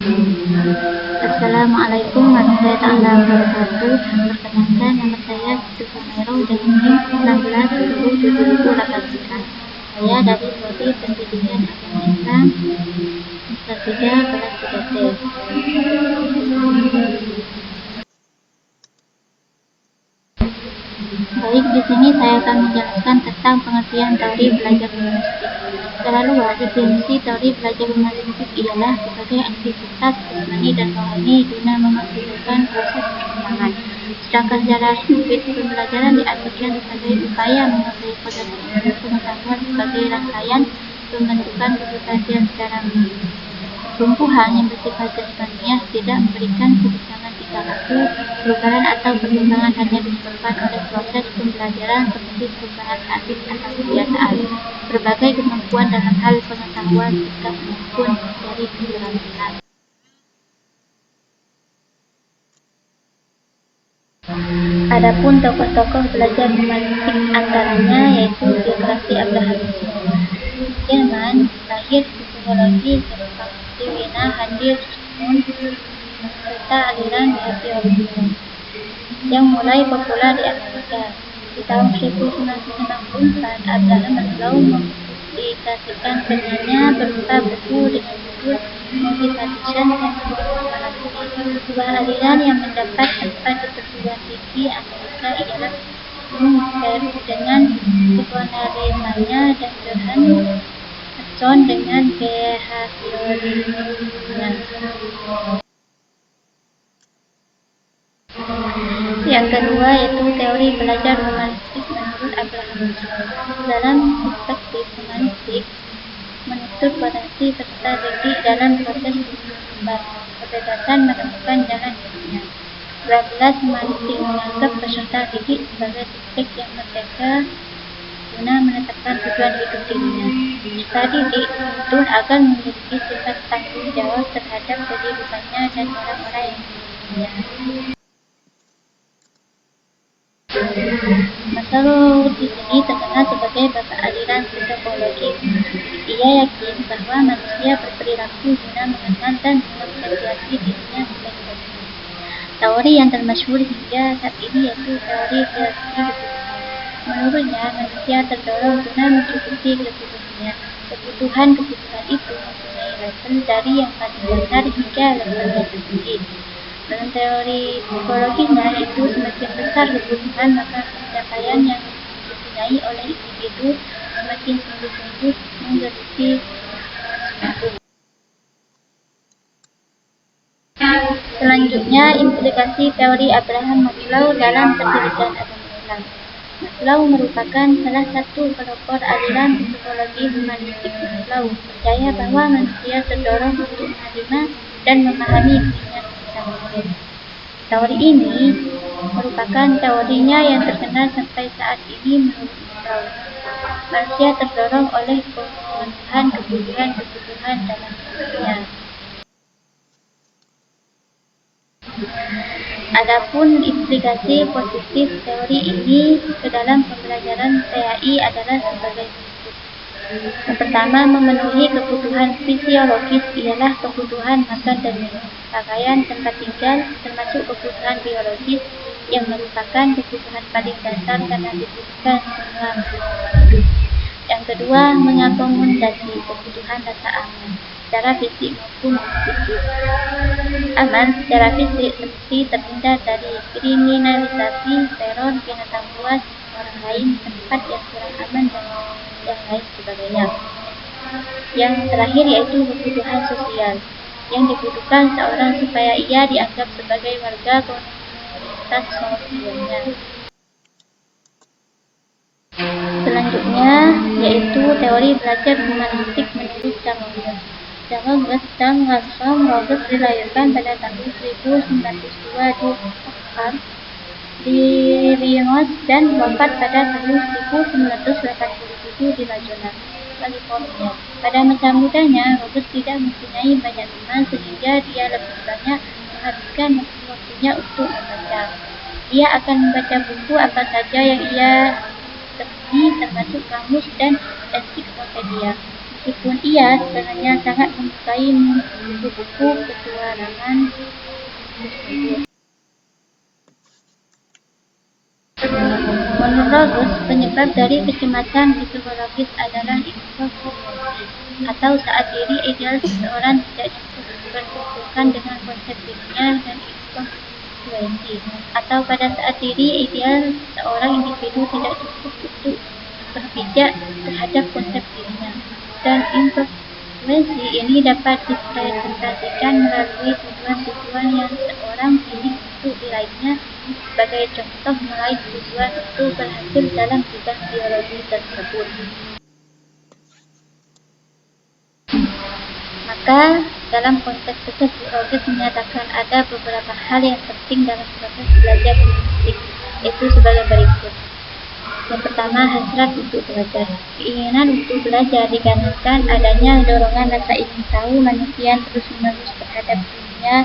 Assalamualaikum warahmatullahi wabarakatuh. Perkenalkan, nama saya Siti Sumairo dengan NIM 197073. Saya dari Prodi Pendidikan Agama Islam semester 3 kelas 3C. Baik, di sini saya akan menjelaskan tentang pengertian teori belajar humanistik. Secara luas, definisi teori belajar humanistik ialah sebagai aktivitas jasmani dan rohani guna memaksimalkan proses perkembangan. Sedangkan secara sempit, pembelajaran diartikan sebagai upaya menguasai proses ilmu pengetahuan sebagai rangkaian pembentukan kepribadian secara tumbuhan yang bersifat jasmaniah, tidak memberikan kebincangan tingkah laku, perubahan atau perkembangan hanya disebabkan oleh proses pembelajaran seperti perubahan habit atau kebiasaan, berbagai kemampuan dalam hal pengetahuan, sikap maupun dari keterampilan. Adapun tokoh-tokoh belajar humanistik antaranya yaitu biografi Abraham Maslow. Jerman, lahir psikologi Jepang, Wina Handir Moon, serta aliran behavioralisme yang mulai populer di Amerika. Di tahun 1994, Abraham Maslow mempublikasikan karyanya berupa buku dengan judul Motivation and Psychology. Sebuah aliran yang mendapat tempat di perguruan tinggi Amerika ialah Jung dengan psikoanalisanya dan Johann Hudson dengan behaviorismenya. Yang kedua yaitu teori belajar humanistik menurut Abraham Maslow. Dalam perspektif humanistik, menuntut potensi peserta didik dalam proses kebebasan menemukan jalan hidupnya. Berbeda, humanistik menganggap peserta didik sebagai subjek yang merdeka guna menetapkan tujuan hidup dirinya. Peserta didik dituntut agar memiliki sifat tanggung jawab terhadap kehidupannya dan orang-orang yang dididiknya. Maslow di sini terkenal sebagai bapak aliran psikologi. Ia yakin bahwa manusia berperilaku guna mengenal dan mengapresiasi dirinya sebagai manusia. Teori yang termasyhur hingga saat ini yaitu teori hierarki kebutuhan. Menurutnya, manusia terdorong guna mencukupi kebutuhannya. Kebutuhan-kebutuhan itu mempunyai level dari yang paling dasar hingga level yang tertinggi. Dalam teori psikologinya, itu semakin besar kebutuhan, maka pencapaian yang dipunyai oleh individu semakin sungguh-sungguh menggeluti itu. Selanjutnya, implikasi teori Abraham Maslow dalam pendirian agama Islam. Maslow merupakan salah satu pelopor aliran psikologi humanistik. Maslow percaya bahwa manusia terdorong untuk menerima dan memahami dirinya sebisa mungkin. Teori ini merupakan teorinya yang terkenal sampai saat ini menurut Maslow. Manusia terdorong oleh pemenuhan kebutuhan dalam hidupnya. Adapun implikasi positif teori ini ke dalam pembelajaran PAI adalah sebagai berikut. Yang pertama, memenuhi kebutuhan fisiologis ialah kebutuhan makan dan minum, pakaian, tempat tinggal, termasuk kebutuhan biologis yang merupakan kebutuhan paling dasar karena dibutuhkan semua makhluk. Yang kedua, mengakomodasi kebutuhan rasa aman secara fisik maupun psikis. Aman secara fisik seperti terhindar dari kriminalisasi, teror, binatang buas, orang lain, tempat yang kurang aman, dan yang lain sebagainya. Yang terakhir yaitu kebutuhan sosial yang dibutuhkan seorang supaya ia dianggap sebagai warga komunitas sosialnya. Selanjutnya yaitu teori belajar humanistik menurut Charles Ross. Charles dan Ransom Roberts dilahirkan pada tahun 1902 di Oxford, di Illinois, dan wafat pada tahun 1987 di Laguna, California. Pada masa mudanya, Roberts tidak mempunyai banyak teman sehingga dia lebih banyak menghabiskan waktunya untuk membaca. Dia akan membaca buku apa saja yang ia temui, termasuk kamus dan ensiklopedia. Meskipun ia sebenarnya sangat menyukai buku-buku petualangan tersebut. Menurut Rawls, penyebab dari kecemasan psikologis adalah inkonsistensi, atau saat diri ideal seseorang tidak cukup berbenturan dengan konsep dirinya, dan inkonsistensi, atau pada saat diri ideal seorang individu tidak cukup untuk berpijak terhadap konsep dirinya. Dan inkonsistensi ini dapat dipresentasikan melalui tujuan-tujuan yang seorang pilih untuk diraihnya, sebagai contoh meraih tujuan itu berhasil dalam bidang biologi tersebut. Maka, dalam konteks tersebut, Rawls menyatakan ada beberapa hal yang penting dalam proses belajar linguistik, yaitu sebagai berikut. Yang pertama, hasrat untuk belajar. Keinginan untuk belajar dikarenakan adanya dorongan rasa ingin tahu manusia terus-menerus terhadap dunia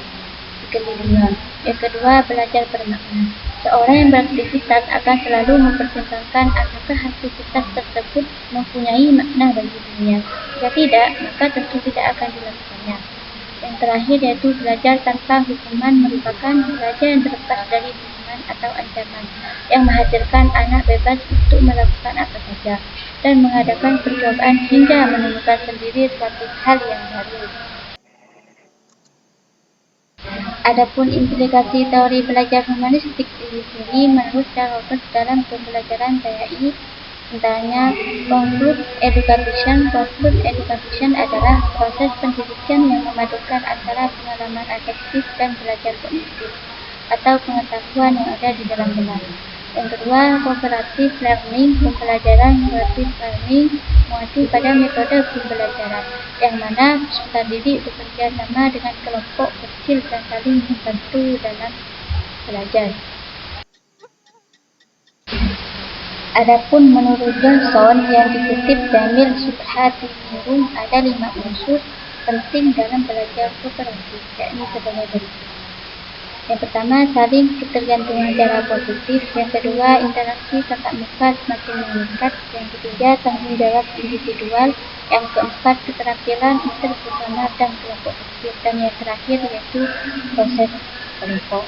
sekelilingnya. Yang kedua, belajar bermakna. Seorang yang beraktivitas akan selalu mempertimbangkan apakah aktivitas tersebut mempunyai makna bagi dunia. Jika tidak, maka tentu tidak akan dilakukannya. Yang terakhir yaitu belajar tanpa hukuman, merupakan belajar yang terlepas dari hukuman atau ancaman, yang menghasilkan anak bebas untuk melakukan apa saja dan mengadakan percobaan hingga menemukan sendiri suatu hal yang baru. Adapun implikasi teori belajar humanistik di sini, menurut Rawls, dalam pembelajaran TAI, misalnya conclude education adalah proses pendidikan yang memadukan antara pengalaman afektif dan belajar kognitif atau pengetahuan yang ada di dalam benak. Yang kedua, cooperative learning, pembelajaran cooperative learning mengacu pada metode pembelajaran, yang mana peserta didik bekerja sama dengan kelompok kecil dan saling membantu dalam belajar. Adapun menurut Johnson yang dikutip Jamil Subhati Nurul, ada 5 unsur penting dalam belajar kooperatif, yakni sebagai berikut. Yang pertama, saling ketergantungan secara positif. Yang kedua, interaksi tatap muka semakin meningkat. Yang ketiga, tanggung jawab individual. Yang keempat, keterampilan interpersonal dan kelompok kecil. Dan yang terakhir yaitu proses kelompok.